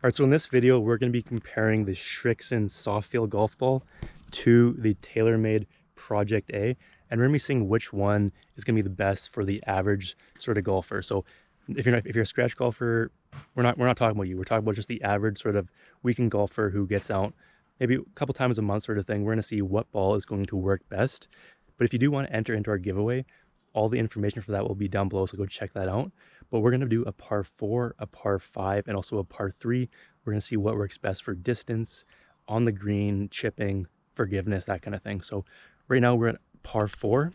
Alright, so in this video, we're going to be comparing the Srixon soft feel golf ball to the Taylormade Project A, and we're going to be seeing which one is going to be the best for the average sort of golfer. So if you're a scratch golfer, we're not talking about you. We're talking about just the average sort of weekend golfer who gets out maybe a couple times a month sort of thing. We're going to see what ball is going to work best. But if you do want to enter into our giveaway, all the information for that will be down below, so go check that out. But we're going to do a par 4, a par 5, and also a par 3. We're going to see what works best for distance, on the green, chipping, forgiveness, that kind of thing. So right now we're at par 4,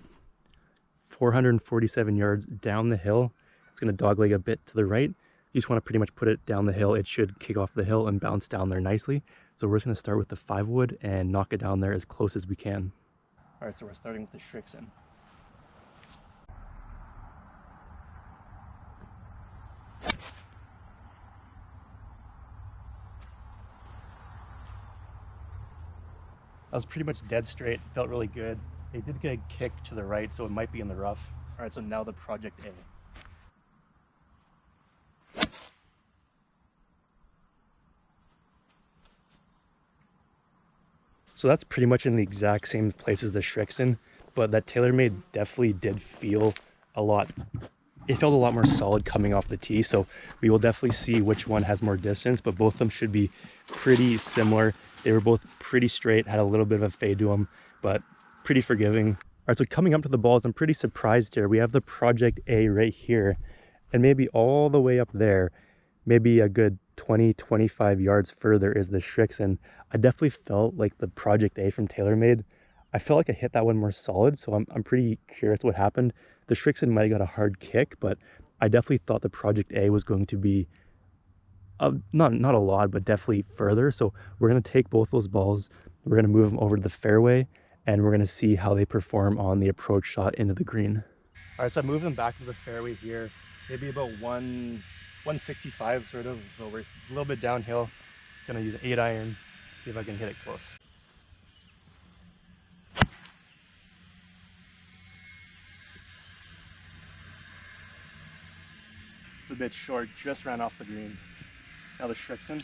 447 yards down the hill. It's going to dogleg a bit to the right. You just want to pretty much put it down the hill. It should kick off the hill and bounce down there nicely. So we're just going to start with the 5-wood and knock it down there as close as we can. All right, so we're starting with the Srixon. That was pretty much dead straight, felt really good. It did get a kick to the right, so it might be in the rough. All right, so now the Project A. So that's pretty much in the exact same place as the Srixon, but that Taylormade definitely did feel it felt a lot more solid coming off the tee, so we will definitely see which one has more distance, but both of them should be pretty similar. They were both pretty straight, had a little bit of a fade to them, but pretty forgiving. All right, so coming up to the balls, I'm pretty surprised here. We have the Project A right here, and maybe all the way up there, maybe a good 20-25 yards further is the Srixon. I definitely felt like the Project A from Taylormade, I felt like I hit that one more solid, so I'm pretty curious what happened. The Srixon might have got a hard kick, but I definitely thought the Project A was going to be not a lot, but definitely further. So we're going to take both those balls, we're going to move them over to the fairway, and we're going to see how they perform on the approach shot into the green. All right, so I moved them back to the fairway here, maybe about 165 sort of, so we're a little bit downhill. Gonna use an 8-iron, see if I can hit it close. It's a bit short, just ran off the green. Now the Srixon.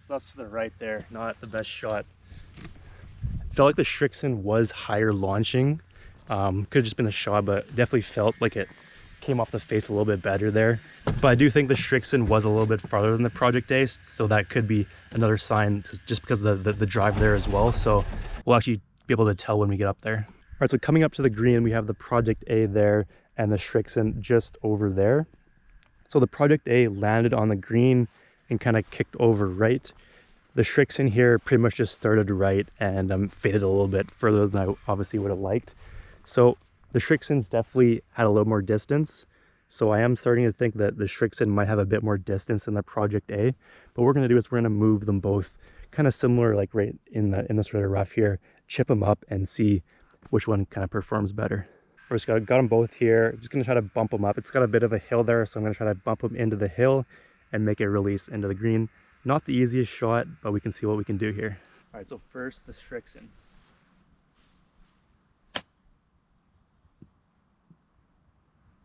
So that's to the right there, not the best shot. Felt like the Srixon was higher launching. Could have just been the shot, but definitely felt like it came off the face a little bit better there. But I do think the Srixon was a little bit farther than the Project A, so that could be another sign just because of the drive there as well. So we'll actually be able to tell when we get up there. All right, so coming up to the green, we have the Project A there and the Srixon just over there. So the Project A landed on the green and kind of kicked over right. The Srixon here pretty much just started right and faded a little bit further than I obviously would have liked. So the Srixon's definitely had a little more distance. So I am starting to think that the Srixon might have a bit more distance than the Project A. But what we're going to do is we're going to move them both kind of similar, like right in the sort of rough here, chip them up and see which one kind of performs better. We're just got them both here. I'm just going to try to bump them up. It's got a bit of a hill there, so I'm going to try to bump them into the hill and make it release into the green. Not the easiest shot, but we can see what we can do here. All right, so first the Srixon.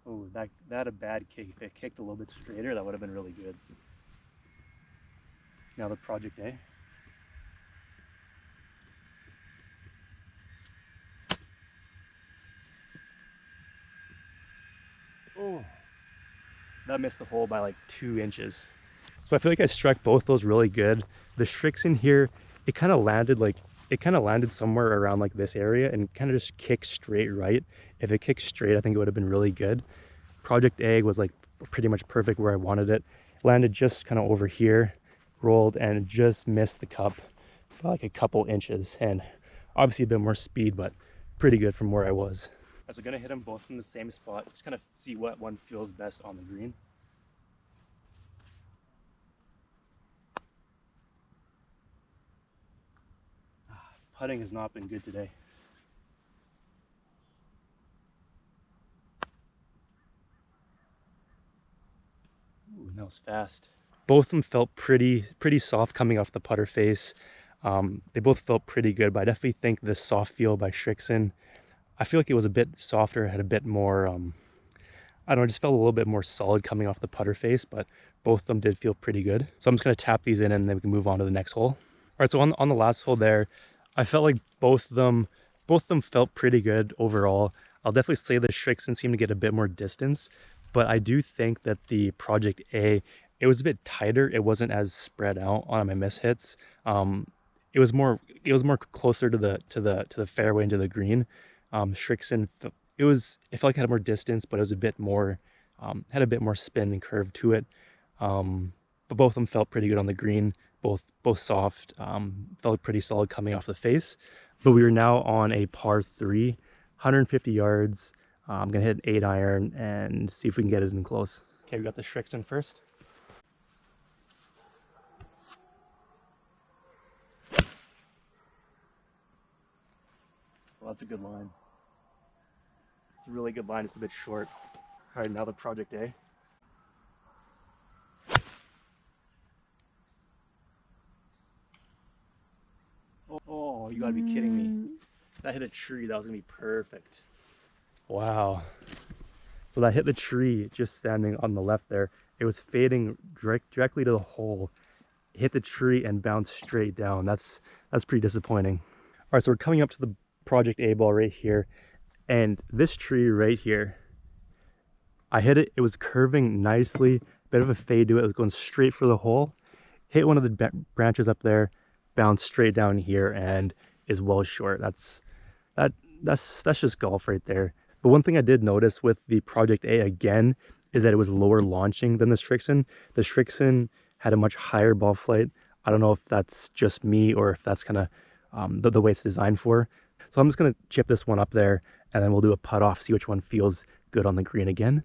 Oh, that had a bad kick. If it kicked a little bit straighter, that would have been really good. Now the Project A. Oh, that missed the hole by like 2 inches. So I feel like I struck both those really good. The Srixon here, it kind of landed somewhere around like this area and kind of just kicked straight right. If it kicked straight, I think it would have been really good. Project A was like pretty much perfect where I wanted it. Landed just kind of over here, rolled and just missed the cup by like a couple inches, and obviously a bit more speed, but pretty good from where I was. So I'm gonna hit them both from the same spot, just kind of see what one feels best on the green. Putting has not been good today. Ooh, that was fast. Both of them felt pretty soft coming off the putter face. They both felt pretty good, but I definitely think the soft feel by Srixon I feel like it was a bit softer, had a bit more, I don't know, it just felt a little bit more solid coming off the putter face, but both of them did feel pretty good. So I'm just gonna tap these in and then we can move on to the next hole. All right, so on the last hole there, I felt like both of them felt pretty good overall. I'll definitely say the Srixon seemed to get a bit more distance, but I do think that the Project A, it was a bit tighter. It wasn't as spread out on my miss hits. It was more closer to the fairway and to the green. Srixon, it felt like it had more distance, but it was a bit more had a bit more spin and curve to it. But both of them felt pretty good on the green, both soft, felt pretty solid coming off the face. But we are now on a par 3, 150 yards. I'm gonna hit an 8 iron and see if we can get it in close. Okay, we got the Srixon first. Well, that's a good line. It's a really good line, it's a bit short. All right, now the Project A. Oh, you gotta be kidding me. That hit a tree, that was gonna be perfect. Wow. So that hit the tree just standing on the left there. It was fading directly to the hole, hit the tree and bounced straight down. That's pretty disappointing. All right, so we're coming up to the Project A ball right here. And this tree right here, I hit it, it was curving nicely, bit of a fade to it. It was going straight for the hole, hit one of the branches up there, bounced straight down here and is well short. That's just golf right there. But one thing I did notice with the Project A again is that it was lower launching than the Srixon. The Srixon had a much higher ball flight. I don't know if that's just me or if that's kind of the way it's designed for. So I'm just gonna chip this one up there and then we'll do a putt off, see which one feels good on the green again.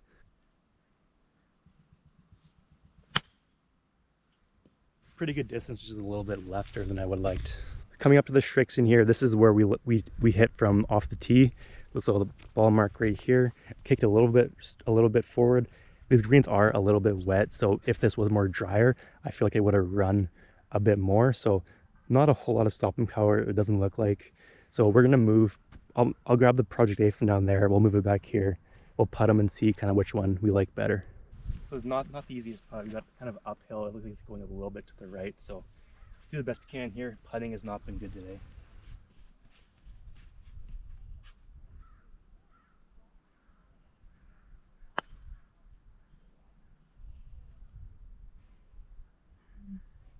Pretty good distance, just a little bit lefter than I would have liked. Coming up to the Srixon here, this is where we hit from off the tee. Looks like the ball mark right here. Kicked a little bit forward. These greens are a little bit wet, so if this was more drier, I feel like it would have run a bit more. So not a whole lot of stopping power, it doesn't look like. So we're gonna move. I'll grab the Project A from down there. We'll move it back here. We'll putt them and see kind of which one we like better. So it's not the easiest putt. We got kind of uphill. It looks like it's going a little bit to the right. So do the best we can here. Putting has not been good today.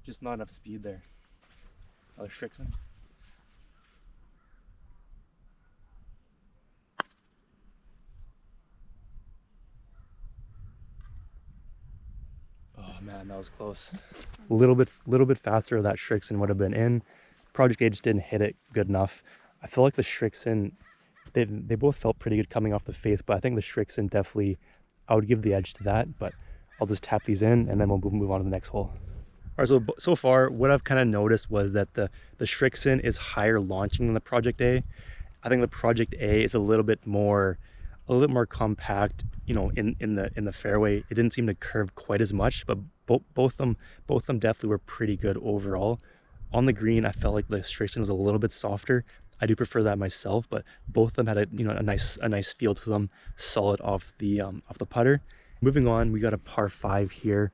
Just not enough speed there. Another Srixon. Oh man, that was close. A little bit faster, that Srixon would have been in. Project A just didn't hit it good enough. I feel like the Srixon, they both felt pretty good coming off the face, but I think the Srixon definitely, I would give the edge to that. But I'll just tap these in and then we'll move on to the next hole. All right, so far what I've kind of noticed was that the Srixon is higher launching than the Project A. I think the Project A is a little bit more compact, you know, in the fairway. It didn't seem to curve quite as much, but both of them definitely were pretty good overall. On the green, I felt like the Srixon was a little bit softer. I do prefer that myself, but both of them had a nice feel to them, solid off the putter. Moving on, we got a par 5 here.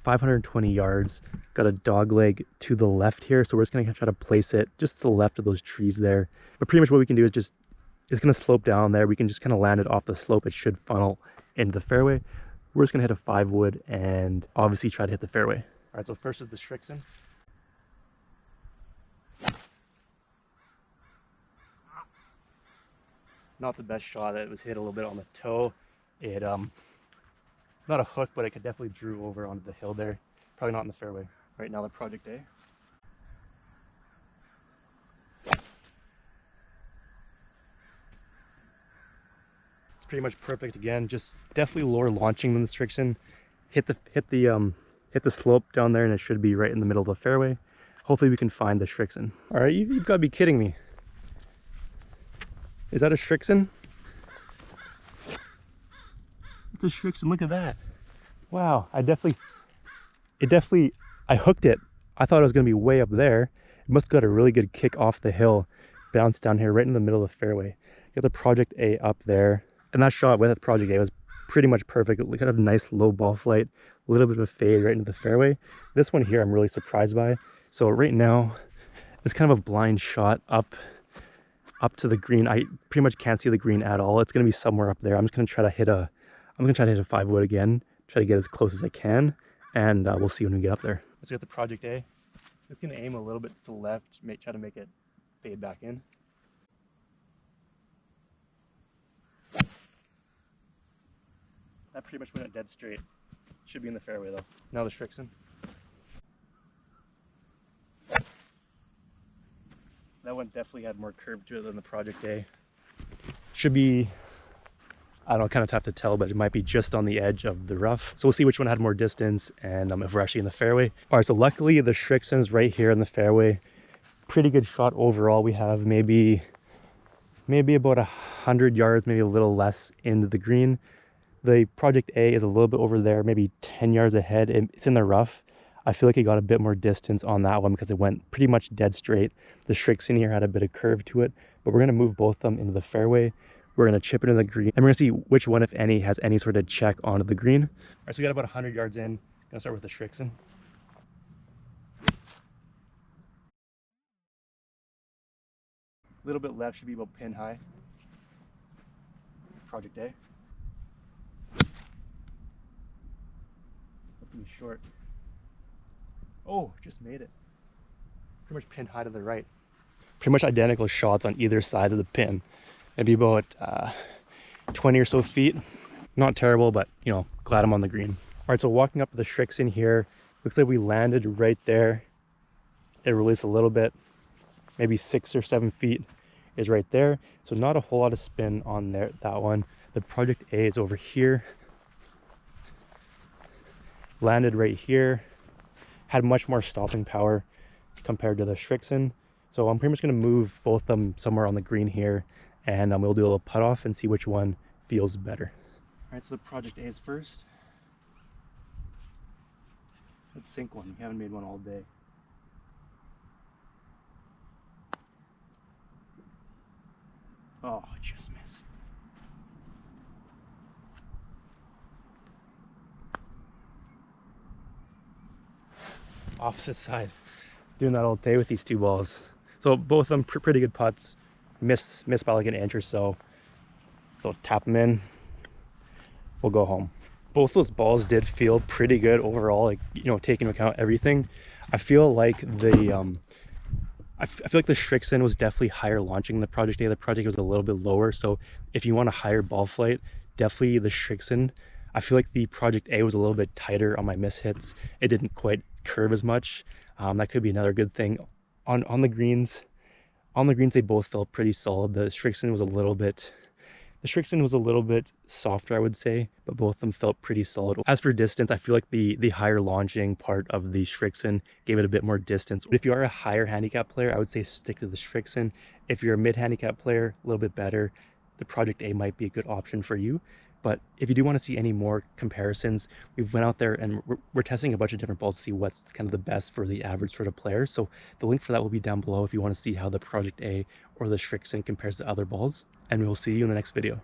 520 yards, got a dog leg to the left here, so we're just gonna try to place it just to the left of those trees there. But pretty much what we can do is it's gonna slope down there. We can just kind of land it off the slope. It should funnel into the fairway. We're just gonna hit a 5 wood and obviously try to hit the fairway. All right, so first is the Srixon. Not the best shot. It was hit a little bit on the toe. It not a hook, but it could definitely drew over onto the hill there. Probably not in the fairway. Right now the Project A. It's pretty much perfect again. Just definitely lower launching than the Srixon. Hit the slope down there and it should be right in the middle of the fairway. Hopefully we can find the Srixon. All right, you've got to be kidding me. Is that a Srixon? It's a Srixon, look at that. Wow, I hooked it. I thought it was gonna be way up there. It must have got a really good kick off the hill, bounced down here right in the middle of the fairway. Got the Project A up there. And that shot with Project A was pretty much perfect. It kind of a nice low ball flight, a little bit of a fade right into the fairway. This one here I'm really surprised by. So right now, it's kind of a blind shot up to the green. I pretty much can't see the green at all. It's gonna be somewhere up there. I'm just gonna try to hit a 5-wood again, try to get as close as I can, and we'll see when we get up there. Let's get the Project A. Just gonna aim a little bit to the left, try to make it fade back in. That pretty much went dead straight. Should be in the fairway though. Now the Srixon. That one definitely had more curve to it than the Project A. Should be, I don't know, kind of tough to tell, but it might be just on the edge of the rough. So we'll see which one had more distance and if we're actually in the fairway. All right, so luckily the Srixon's right here in the fairway. Pretty good shot overall. We have maybe about 100 yards, maybe a little less into the green. The Project A is a little bit over there, maybe 10 yards ahead. It's in the rough. I feel like it got a bit more distance on that one because it went pretty much dead straight. The Srixon here had a bit of curve to it, but we're going to move both of them into the fairway. We're going to chip it in the green, and we're going to see which one, if any, has any sort of check onto the green. All right, so we got about 100 yards in. Going to start with the Srixon. A little bit left, should be about pin high. Project A. That's going to be short. Oh, just made it. Pretty much pin high to the right. Pretty much identical shots on either side of the pin. Maybe about 20 or so feet. Not terrible, but you know, glad I'm on the green. All right, so walking up to the Srixon here, looks like we landed right there. It released a little bit, maybe 6 or 7 feet is right there. So not a whole lot of spin on there, that one. The Project A is over here. Landed right here. Had much more stopping power compared to the Srixon. So I'm pretty much going to move both of them somewhere on the green here, and we'll do a little putt off and see which one feels better. All right, so the Project A is first. Let's sink one. We haven't made one all day. Oh, just missed. Opposite side. Doing that all day with these two balls. So both of them pretty good putts. Missed by like an inch or so. So tap them in. We'll go home. Both those balls did feel pretty good overall, like, you know, taking into account everything. I feel like the I feel like the Srixon was definitely higher launching than the Project A. The Project A was a little bit lower, so if you want a higher ball flight, definitely the Srixon. I feel like the Project A was a little bit tighter on my miss hits. It didn't quite curve as much. That could be another good thing. On the greens, they both felt pretty solid. The Srixon was a little bit softer, I would say, but both of them felt pretty solid. As for distance, I feel like the higher launching part of the Srixon gave it a bit more distance. But if you are a higher handicap player, I would say stick to the Srixon. If you're a mid handicap player, a little bit better, the Project A might be a good option for you. But if you do want to see any more comparisons, we've went out there and we're testing a bunch of different balls to see what's kind of the best for the average sort of player. So the link for that will be down below if you want to see how the Project A or the Srixon compares to other balls. And we will see you in the next video.